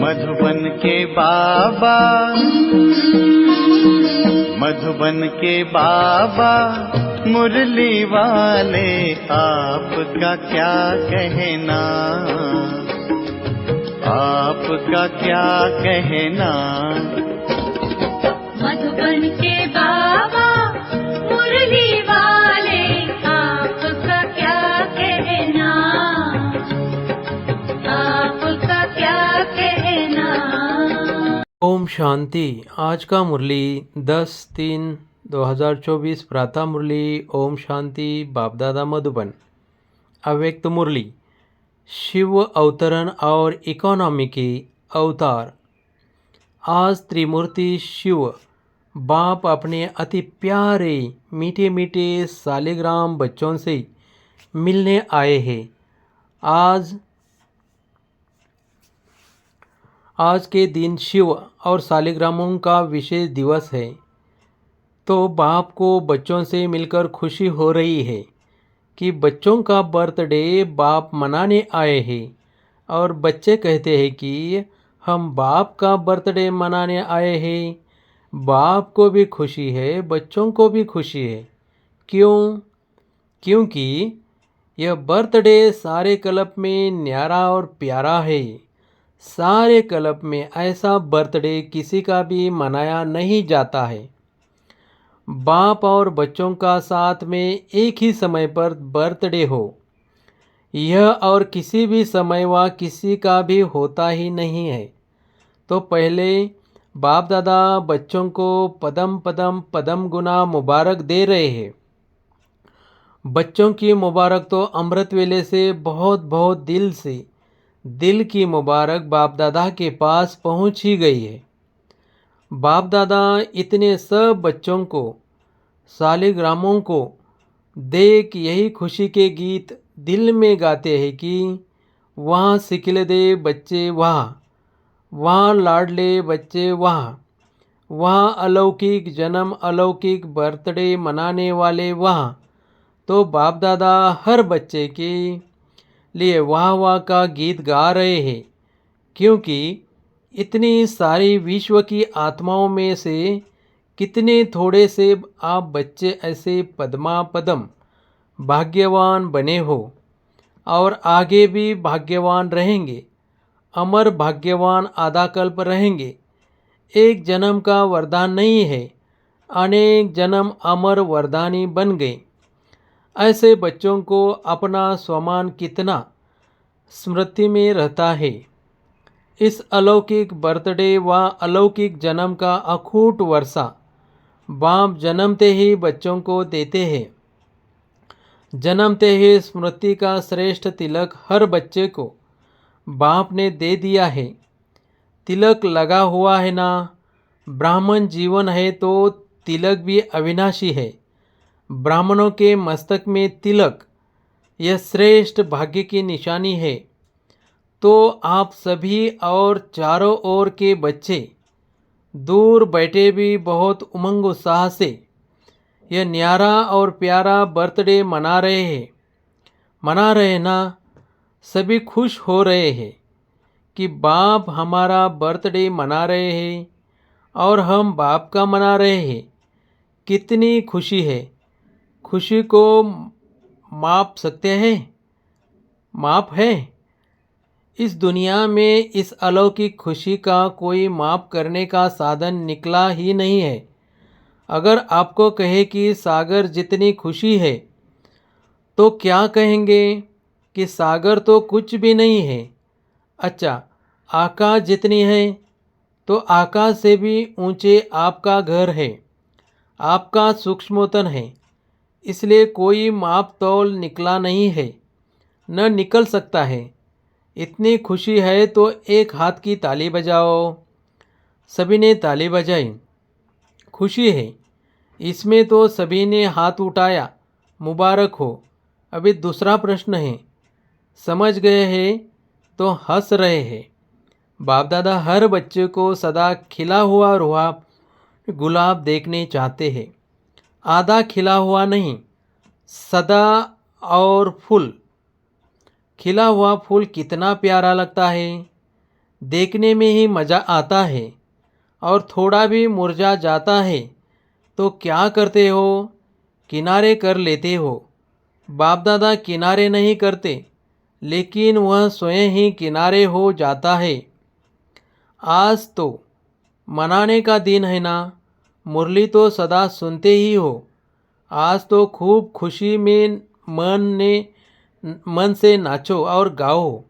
मधुबन के बाबा, मधुबन के बाबा मुरली वाले, आपका क्या कहना, आपका क्या कहना। मधुबन के बाबा मुरली वाले, आपका क्या कहना, आपका क्या कहना। ओम शांति। आज का मुरली 10/3/2024 प्रातः मुरली। ओम शांति। बापदादा मधुबन। अव्यक्त मुरली। शिव अवतरण और इकोनॉमी के अवतार। आज त्रिमूर्ति शिव बाप अपने अति प्यारे मीठे मीठे सालिग्राम बच्चों से मिलने आए हैं। आज के दिन शिव और सालिग्रामों का विशेष दिवस है, तो बाप को बच्चों से मिलकर खुशी हो रही है कि बच्चों का बर्थडे बाप मनाने आए हैं। और बच्चे कहते हैं कि हम बाप का बर्थडे मनाने आए हैं। बाप को भी खुशी है, बच्चों को भी खुशी है। क्यों? क्योंकि यह बर्थडे सारे क्लब में न्यारा और प्यारा है। सारे क्लब में ऐसा बर्थडे किसी का भी मनाया नहीं जाता है। बाप और बच्चों का साथ में एक ही समय पर बर्थडे हो, यह और किसी भी समय व किसी का भी होता ही नहीं है। तो पहले बाप दादा बच्चों को पदम पदम पदम गुना मुबारक दे रहे हैं। बच्चों की मुबारक तो अमृत वेले से बहुत बहुत दिल से दिल की मुबारक बाप दादा के पास पहुंच ही गई है। बाप दादा इतने सब बच्चों को, सालिग्रामों को देख यही खुशी के गीत दिल में गाते हैं कि वहाँ सिकिलदे बच्चे, वहाँ लाडले बच्चे, वहाँ अलौकिक जन्म, अलौकिक बर्थडे मनाने वाले वहाँ। तो बाप दादा हर बच्चे के लिए वाह वाह का गीत गा रहे हैं, क्योंकि इतनी सारी विश्व की आत्माओं में से कितने थोड़े से आप बच्चे ऐसे पद्मा पदम भाग्यवान बने हो और आगे भी भाग्यवान रहेंगे। अमर भाग्यवान आधा कल्प रहेंगे। एक जन्म का वरदान नहीं है, अनेक जन्म अमर वरदानी बन गए। ऐसे बच्चों को अपना स्वमान कितना स्मृति में रहता है। इस अलौकिक बर्थडे व अलौकिक जन्म का अखूट वर्षा बाप जन्मते ही बच्चों को देते हैं। जन्मते ही स्मृति का श्रेष्ठ तिलक हर बच्चे को बाप ने दे दिया है। तिलक लगा हुआ है ना। ब्राह्मण जीवन है तो तिलक भी अविनाशी है। ब्राह्मणों के मस्तक में तिलक यह श्रेष्ठ भाग्य की निशानी है। तो आप सभी और चारों ओर के बच्चे दूर बैठे भी बहुत उमंग उत्साह से यह न्यारा और प्यारा बर्थडे मना रहे ना। सभी खुश हो रहे हैं कि बाप हमारा बर्थडे मना रहे हैं और हम बाप का मना रहे हैं। कितनी खुशी है। खुशी को माप सकते हैं? माप है? इस दुनिया में इस अलौकिक खुशी का कोई माप करने का साधन निकला ही नहीं है। अगर आपको कहे कि सागर जितनी खुशी है, तो क्या कहेंगे कि सागर तो कुछ भी नहीं है। अच्छा, आकाश जितनी है, तो आकाश से भी ऊंचे आपका घर है, आपका सूक्ष्मोतन है। इसलिए कोई माप तौल निकला नहीं है, न निकल सकता है। इतनी खुशी है तो एक हाथ की ताली बजाओ। सभी ने ताली बजाई। खुशी है, इसमें तो सभी ने हाथ उठाया। मुबारक हो। अभी दूसरा प्रश्न है, समझ गए हैं तो हंस रहे हैं। बाप दादा हर बच्चे को सदा खिला हुआ रुआ गुलाब देखने चाहते हैं। आधा खिला हुआ नहीं, सदा और फूल। खिला हुआ फूल कितना प्यारा लगता है। देखने में ही मज़ा आता है और थोड़ा भी मुरझा जाता है तो क्या करते हो? किनारे कर लेते हो। बाप दादा किनारे नहीं करते, लेकिन वह स्वयं ही किनारे हो जाता है। आज तो मनाने का दिन है ना, मुरली तो सदा सुनते ही हो। आज तो खूब खुशी में मन से नाचो और गाओ।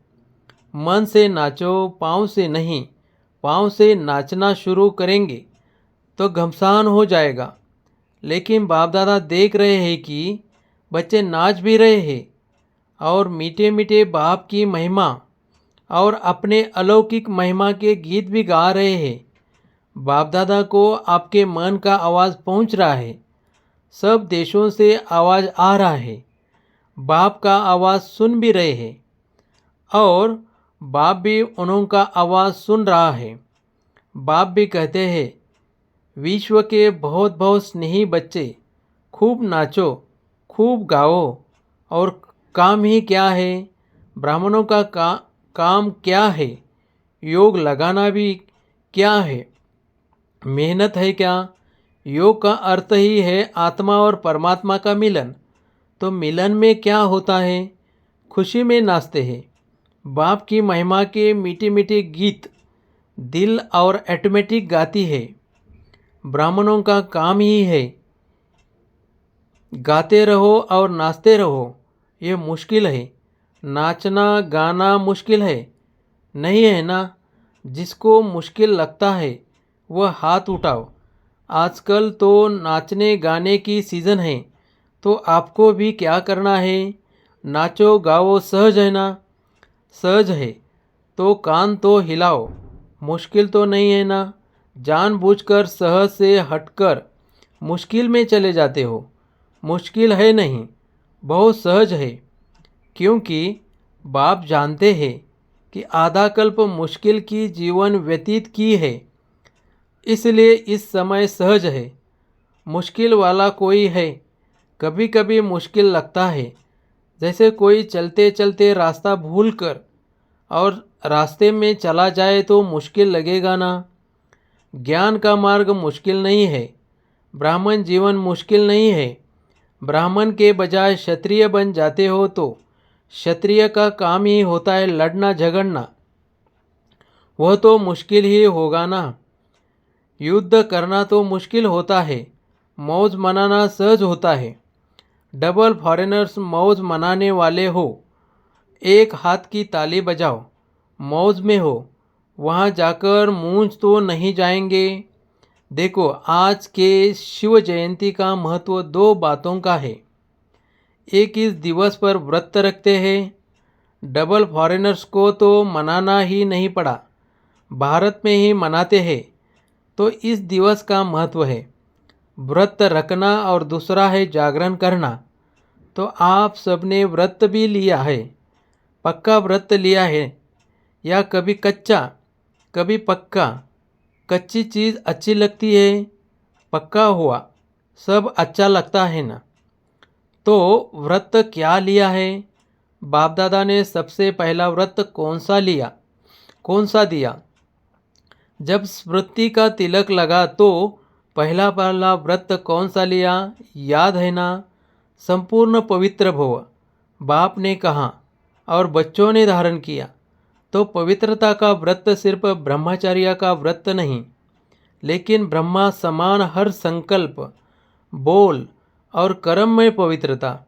मन से नाचो, पाँव से नहीं। पाँव से नाचना शुरू करेंगे तो घमसान हो जाएगा। लेकिन बाप दादा देख रहे हैं कि बच्चे नाच भी रहे हैं और मीठे मीठे बाप की महिमा और अपने अलौकिक महिमा के गीत भी गा रहे हैं। बाप दादा को आपके मन का आवाज़ पहुंच रहा है। सब देशों से आवाज़ आ रहा है। बाप का आवाज़ सुन भी रहे हैं और बाप भी उनका आवाज़ सुन रहा है। बाप भी कहते हैं, विश्व के बहुत बहुत स्नेही बच्चे, खूब नाचो, खूब गाओ। और काम ही क्या है? ब्राह्मणों का काम क्या है? योग लगाना भी क्या है? मेहनत है क्या? योग का अर्थ ही है आत्मा और परमात्मा का मिलन। तो मिलन में क्या होता है? खुशी में नाचते हैं। बाप की महिमा के मीठे मीठे गीत दिल और ऑटोमेटिक गाती है। ब्राह्मणों का काम ही है गाते रहो और नाचते रहो। ये मुश्किल है। नाचना गाना मुश्किल है नहीं है ना? जिसको मुश्किल लगता है वह हाथ उठाओ। आजकल तो नाचने गाने की सीज़न है, तो आपको भी क्या करना है? नाचो गाओ। सहज है ना? सहज है तो कान तो हिलाओ। मुश्किल तो नहीं है ना? जानबूझकर सहज से हटकर मुश्किल में चले जाते हो। मुश्किल है नहीं, बहुत सहज है। क्योंकि बाप जानते हैं कि आधा कल्प मुश्किल की जीवन व्यतीत की है, इसलिए इस समय सहज है। मुश्किल वाला कोई है? कभी कभी मुश्किल लगता है, जैसे कोई चलते चलते रास्ता भूल कर और रास्ते में चला जाए तो मुश्किल लगेगा ना? ज्ञान का मार्ग मुश्किल नहीं है। ब्राह्मण जीवन मुश्किल नहीं है। ब्राह्मण के बजाय क्षत्रिय बन जाते हो तो क्षत्रिय का काम ही होता है लड़ना झगड़ना। वह तो मुश्किल ही होगा ना। युद्ध करना तो मुश्किल होता है, मौज मनाना सहज होता है। डबल फॉरेनर्स मौज मनाने वाले हो, एक हाथ की ताली बजाओ, मौज में हो। वहाँ जाकर मूंझ तो नहीं जाएंगे। देखो, आज के शिव जयंती का महत्व दो बातों का है। एक, इस दिवस पर व्रत रखते हैं। डबल फॉरेनर्स को तो मनाना ही नहीं पड़ा, भारत में ही मनाते हैं, तो इस दिवस का महत्व है व्रत रखना। और दूसरा है जागरण करना। तो आप सबने व्रत भी लिया है, पक्का व्रत लिया है, या कभी कच्चा कभी पक्का। कच्ची चीज़ अच्छी लगती है, पक्का हुआ सब अच्छा लगता है ना? तो व्रत क्या लिया है? बाप दादा ने सबसे पहला व्रत कौन सा लिया, कौन सा दिया? जब स्मृति का तिलक लगा तो पहला व्रत कौन सा लिया, याद है ना? संपूर्ण पवित्र भव, बाप ने कहा और बच्चों ने धारण किया। तो पवित्रता का व्रत सिर्फ ब्रह्मचर्य का व्रत नहीं, लेकिन ब्रह्मा समान हर संकल्प, बोल और कर्म में पवित्रता,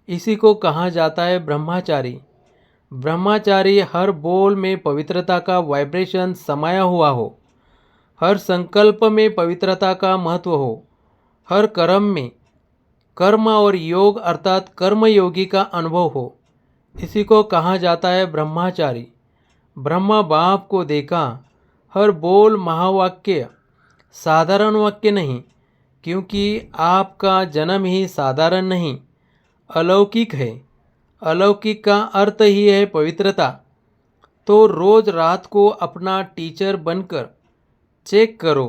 इसी को कहा जाता है ब्रह्मचारी। ब्रह्मचारी हर बोल में पवित्रता का वाइब्रेशन समाया हुआ हो, हर संकल्प में पवित्रता का महत्व हो, हर कर्म में कर्म और योग अर्थात कर्मयोगी का अनुभव हो, इसी को कहा जाता है ब्रह्मचारी। ब्रह्मा बाप को देखा, हर बोल महावाक्य, साधारण वाक्य नहीं, क्योंकि आपका जन्म ही साधारण नहीं, अलौकिक है। अलौकिक का अर्थ ही है पवित्रता। तो रोज़ रात को अपना टीचर बनकर चेक करो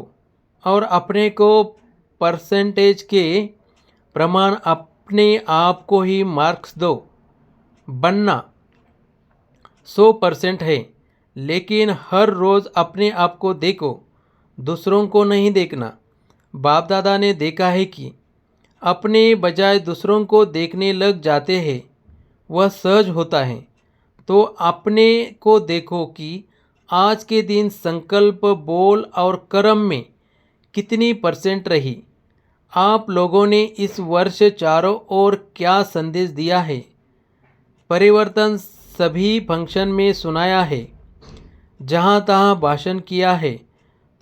और अपने को परसेंटेज के प्रमाण अपने आप को ही मार्क्स दो। बनना 100% है, लेकिन हर रोज़ अपने आप को देखो, दूसरों को नहीं देखना। बाप दादा ने देखा है कि अपने बजाय दूसरों को देखने लग जाते हैं, वह सहज होता है। तो अपने को देखो कि आज के दिन संकल्प, बोल और कर्म में कितनी परसेंट रही। आप लोगों ने इस वर्ष चारों ओर क्या संदेश दिया है। परिवर्तन सभी फंक्शन में सुनाया है, जहाँ तहाँ भाषण किया है।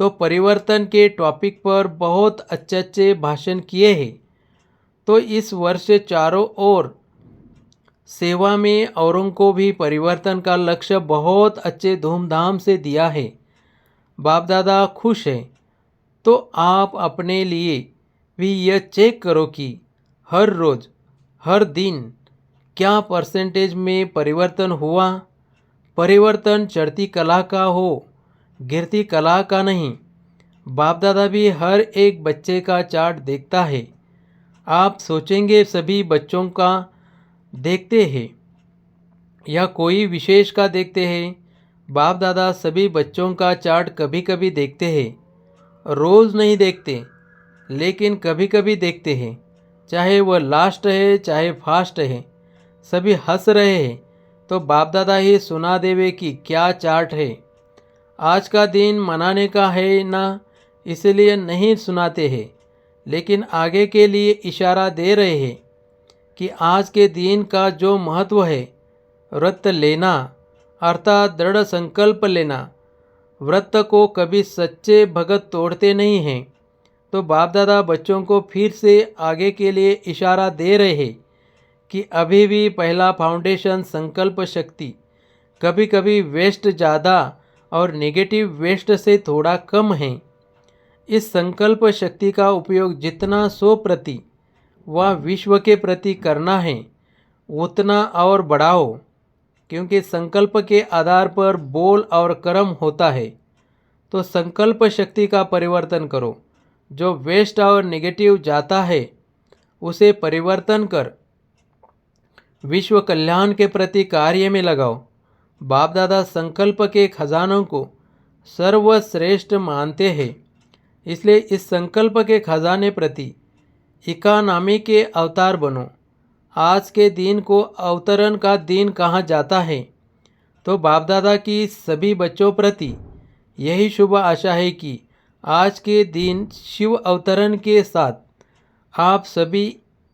तो परिवर्तन के टॉपिक पर बहुत अच्छे अच्छे भाषण किए हैं। तो इस वर्ष चारों ओर सेवा में औरों को भी परिवर्तन का लक्ष्य बहुत अच्छे धूमधाम से दिया है। बाप दादा खुश हैं। तो आप अपने लिए भी यह चेक करो कि हर रोज़, हर दिन क्या परसेंटेज में परिवर्तन हुआ। परिवर्तन चढ़ती कला का हो, गिरती कला का नहीं। बाप दादा भी हर एक बच्चे का चार्ट देखता है। आप सोचेंगे सभी बच्चों का देखते हैं या कोई विशेष का देखते हैं। बाप दादा सभी बच्चों का चार्ट कभी कभी देखते हैं, रोज़ नहीं देखते, लेकिन कभी कभी देखते हैं। चाहे वह लास्ट है चाहे फास्ट है, सभी हंस रहे हैं तो बाप दादा ही सुना देवे कि क्या चार्ट है। आज का दिन मनाने का है ना, इसलिए नहीं सुनाते हैं, लेकिन आगे के लिए इशारा दे रहे हैं कि आज के दिन का जो महत्व है, व्रत लेना अर्थात दृढ़ संकल्प लेना। व्रत को कभी सच्चे भगत तोड़ते नहीं हैं। तो बाप दादा बच्चों को फिर से आगे के लिए इशारा दे रहे हैं कि अभी भी पहला फाउंडेशन संकल्प शक्ति, कभी कभी वेस्ट ज़्यादा और नेगेटिव वेस्ट से थोड़ा कम है। इस संकल्प शक्ति का उपयोग जितना 100% व विश्व के प्रति करना है, उतना और बढ़ाओ, क्योंकि संकल्प के आधार पर बोल और कर्म होता है। तो संकल्प शक्ति का परिवर्तन करो। जो वेस्ट और नेगेटिव जाता है उसे परिवर्तन कर विश्व कल्याण के प्रति कार्य में लगाओ। बाप दादा संकल्प के खजानों को सर्वश्रेष्ठ मानते हैं, इसलिए इस संकल्प के खजाने प्रति इकानामी के अवतार बनो। आज के दिन को अवतरण का दिन कहा जाता है। तो बाप दादा की सभी बच्चों प्रति यही शुभ आशा है कि आज के दिन शिव अवतरण के साथ आप सभी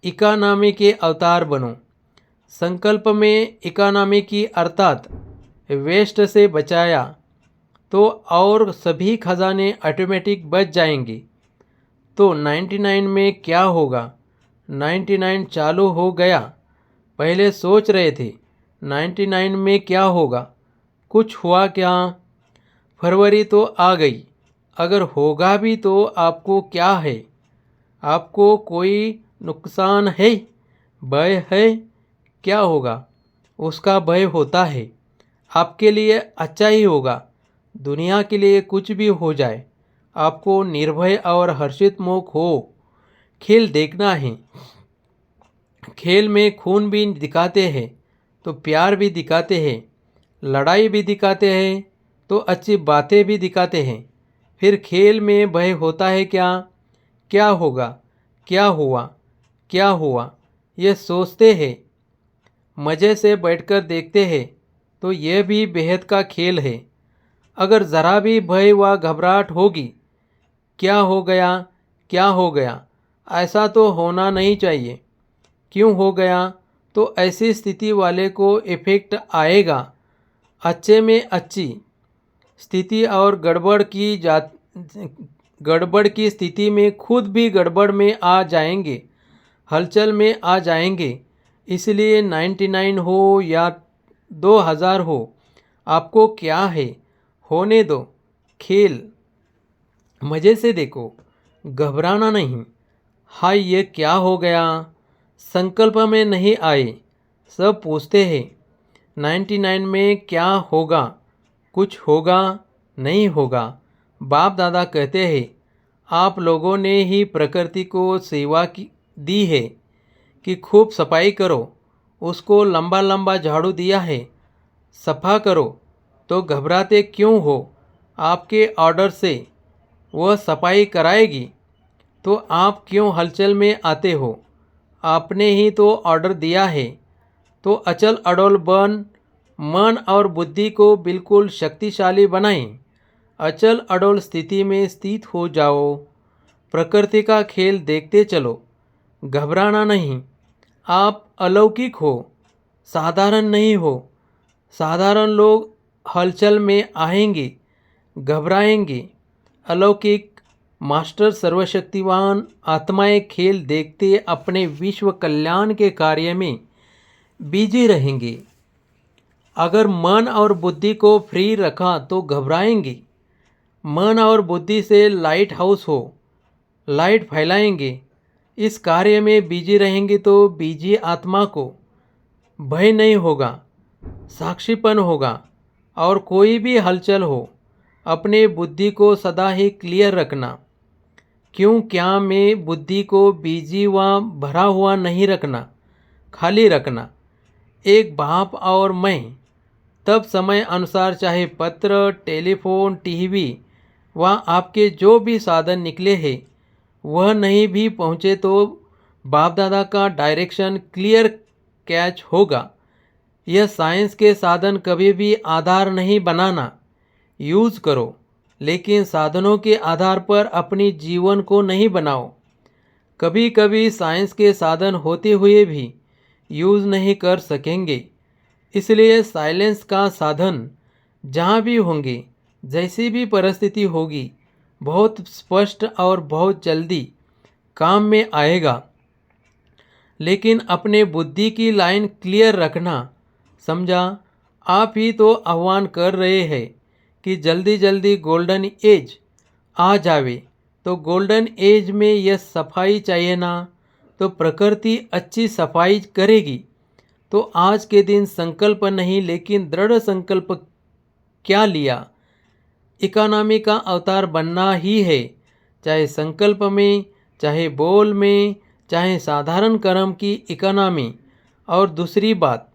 इकानामी के अवतार बनो। संकल्प में इकानामी की अर्थात वेस्ट से बचाया तो और सभी खजाने ऑटोमेटिक बच जाएंगे। तो 99 में क्या होगा, 99 चालू हो गया। पहले सोच रहे थे 99 में क्या होगा, कुछ हुआ क्या? फरवरी तो आ गई, अगर होगा भी तो आपको क्या है? आपको कोई नुकसान है, भय है? क्या होगा? उसका भय होता है। आपके लिए अच्छा ही होगा। दुनिया के लिए कुछ भी हो जाए, आपको निर्भय और हर्षित मुख हो। खेल देखना है। खेल में खून भी दिखाते हैं तो प्यार भी दिखाते हैं, लड़ाई भी दिखाते हैं तो अच्छी बातें भी दिखाते हैं। फिर खेल में भय होता है क्या? क्या होगा, क्या हुआ, क्या हुआ, ये सोचते हैं। मज़े से बैठकर देखते हैं तो यह भी बेहद का खेल है। अगर ज़रा भी भय व घबराहट होगी, क्या हो गया, क्या हो गया, ऐसा तो होना नहीं चाहिए। क्यों हो गया? तो ऐसी स्थिति वाले को इफ़ेक्ट आएगा। अच्छे में अच्छी स्थिति और गड़बड़ की स्थिति में खुद भी गड़बड़ में आ जाएंगे, हलचल में आ जाएंगे। इसलिए 99 हो या 2000 हो, आपको क्या है, होने दो। खेल मज़े से देखो, घबराना नहीं। हाय ये क्या हो गया, संकल्प में नहीं आए। सब पूछते हैं 99 में क्या होगा, कुछ होगा, नहीं होगा। बाप दादा कहते हैं आप लोगों ने ही प्रकृति को सेवा की दी है कि खूब सफाई करो। उसको लंबा लंबा झाड़ू दिया है, सफा करो। तो घबराते क्यों हो? आपके ऑर्डर से वह सफाई कराएगी तो आप क्यों हलचल में आते हो? आपने ही तो ऑर्डर दिया है। तो अचल अडोल बन मन और बुद्धि को बिल्कुल शक्तिशाली बनाएं। अचल अडोल स्थिति में स्थित हो जाओ। प्रकृति का खेल देखते चलो। घबराना नहीं। आप अलौकिक हो, साधारण नहीं हो। साधारण लोग हलचल में आएंगे, घबराएंगे। अलौकिक मास्टर सर्वशक्तिवान आत्माएं खेल देखते अपने विश्व कल्याण के कार्य में बिजी रहेंगे। अगर मन और बुद्धि को फ्री रखा तो घबराएंगे। मन और बुद्धि से लाइट हाउस हो, लाइट फैलाएंगे। इस कार्य में बिजी रहेंगे तो बिजी आत्मा को भय नहीं होगा, साक्षीपन होगा। और कोई भी हलचल हो, अपने बुद्धि को सदा ही क्लियर रखना। क्यों क्या में बुद्धि को बिजी व भरा हुआ नहीं रखना, खाली रखना। एक बाप और मैं तब समय अनुसार चाहे पत्र, टेलीफोन, टीवी व आपके जो भी साधन निकले हैं वह नहीं भी पहुँचे तो बाप दादा का डायरेक्शन क्लियर कैच होगा। यह साइंस के साधन कभी भी आधार नहीं बनाना। यूज़ करो, लेकिन साधनों के आधार पर अपनी जीवन को नहीं बनाओ। कभी कभी साइंस के साधन होते हुए भी यूज़ नहीं कर सकेंगे। इसलिए साइलेंस का साधन जहाँ भी होंगे, जैसी भी परिस्थिति होगी, बहुत स्पष्ट और बहुत जल्दी काम में आएगा। लेकिन अपने बुद्धि की लाइन क्लियर रखना। समझा? आप ही तो आह्वान कर रहे हैं कि जल्दी जल्दी गोल्डन एज आ जावे। तो गोल्डन एज में यह सफाई चाहिए ना, तो प्रकृति अच्छी सफाई करेगी। तो आज के दिन संकल्प नहीं लेकिन दृढ़ संकल्प क्या लिया? इकोनॉमी का अवतार बनना ही है, चाहे संकल्प में, चाहे बोल में, चाहे साधारण कर्म की इकोनॉमी। और दूसरी बात,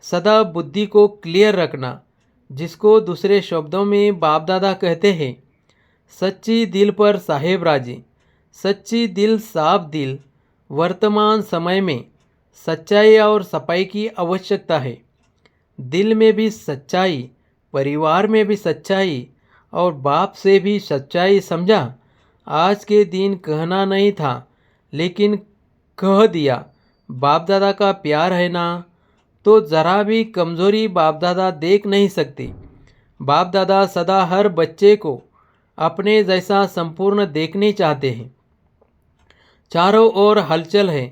सदा बुद्धि को क्लियर रखना, जिसको दूसरे शब्दों में बाप दादा कहते हैं सच्ची दिल पर साहेब राजी। सच्ची दिल, साफ दिल। वर्तमान समय में सच्चाई और सफाई की आवश्यकता है। दिल में भी सच्चाई, परिवार में भी सच्चाई और बाप से भी सच्चाई। समझा? आज के दिन कहना नहीं था लेकिन कह दिया। बाप दादा का प्यार है ना, तो ज़रा भी कमज़ोरी बाप दादा देख नहीं सकते। बाप दादा सदा हर बच्चे को अपने जैसा संपूर्ण देखने चाहते हैं। चारों ओर हलचल है।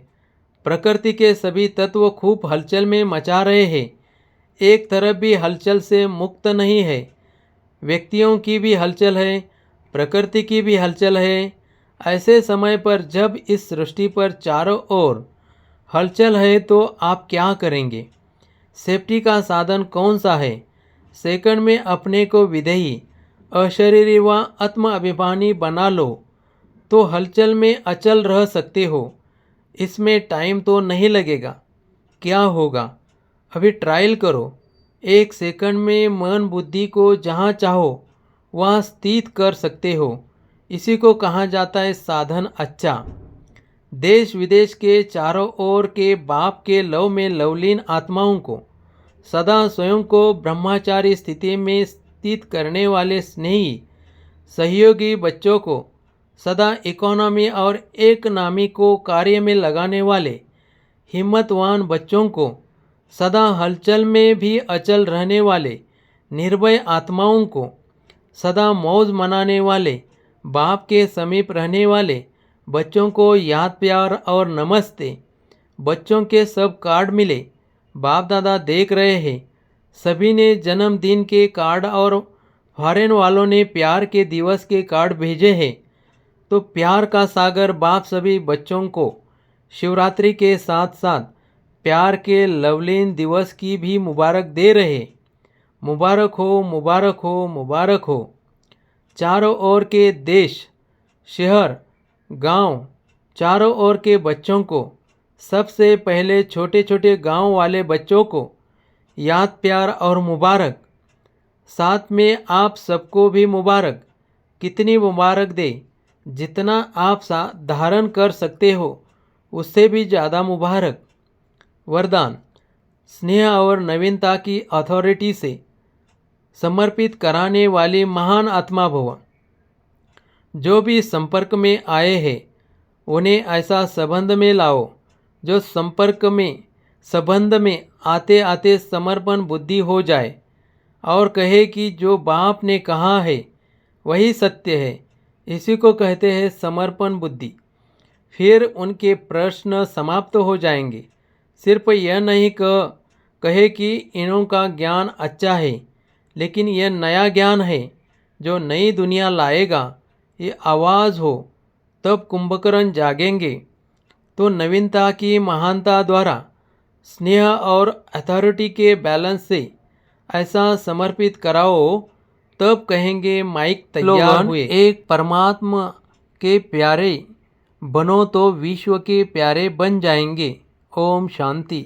प्रकृति के सभी तत्व खूब हलचल में मचा रहे हैं। एक तरफ भी हलचल से मुक्त नहीं है। व्यक्तियों की भी हलचल है, प्रकृति की भी हलचल है। ऐसे समय पर जब इस सृष्टि पर चारों ओर हलचल है तो आप क्या करेंगे? सेफ्टी का साधन कौन सा है? सेकंड में अपने को विधेयी, अशरीरी व आत्म अभिमानी बना लो तो हलचल में अचल रह सकते हो। इसमें टाइम तो नहीं लगेगा। क्या होगा? अभी ट्रायल करो। 1 सेकंड में मन बुद्धि को जहाँ चाहो वहाँ स्थित कर सकते हो। इसी को कहा जाता है साधन अच्छा। देश विदेश के चारों ओर के बाप के लव में लवलीन आत्माओं को सदा स्वयं को ब्रह्मचारी स्थिति में स्थित करने वाले स्नेही सहयोगी बच्चों को, सदा इकोनॉमी और एक नामी को कार्य में लगाने वाले हिम्मतवान बच्चों को, सदा हलचल में भी अचल रहने वाले निर्भय आत्माओं को, सदा मौज मनाने वाले बाप के समीप रहने वाले बच्चों को याद प्यार और नमस्ते। बच्चों के सब कार्ड मिले, बाप दादा देख रहे हैं। सभी ने जन्मदिन के कार्ड और फॉरेन वालों ने प्यार के दिवस के कार्ड भेजे हैं। तो प्यार का सागर बाप सभी बच्चों को शिवरात्रि के साथ साथ प्यार के लवलीन दिवस की भी मुबारक दे रहे। मुबारक हो, मुबारक हो, मुबारक हो। चारों ओर के देश, शहर, गांव, चारों ओर के बच्चों को, सबसे पहले छोटे छोटे गांव वाले बच्चों को याद प्यार और मुबारक। साथ में आप सबको भी मुबारक। कितनी मुबारक दे? जितना आप धारण कर सकते हो उससे भी ज़्यादा मुबारक। वरदान, स्नेह और नवीनता की अथॉरिटी से समर्पित कराने वाली महान आत्मा भव। जो भी संपर्क में आए हैं उन्हें ऐसा संबंध में लाओ जो संबंध में आते आते समर्पण बुद्धि हो जाए और कहे कि जो बाप ने कहा है वही सत्य है। इसी को कहते हैं समर्पण बुद्धि। फिर उनके प्रश्न समाप्त हो जाएंगे। सिर्फ यह नहीं कहे कि इन्हों का ज्ञान अच्छा है, लेकिन यह नया ज्ञान है जो नई दुनिया लाएगा। ये आवाज़ हो तब कुंभकर्ण जागेंगे। तो नवीनता की महानता द्वारा स्नेह और अथॉरिटी के बैलेंस से ऐसा समर्पित कराओ, तब कहेंगे माइक तैयार हुए। एक परमात्मा के प्यारे बनो तो विश्व के प्यारे बन जाएंगे। ओम शांति।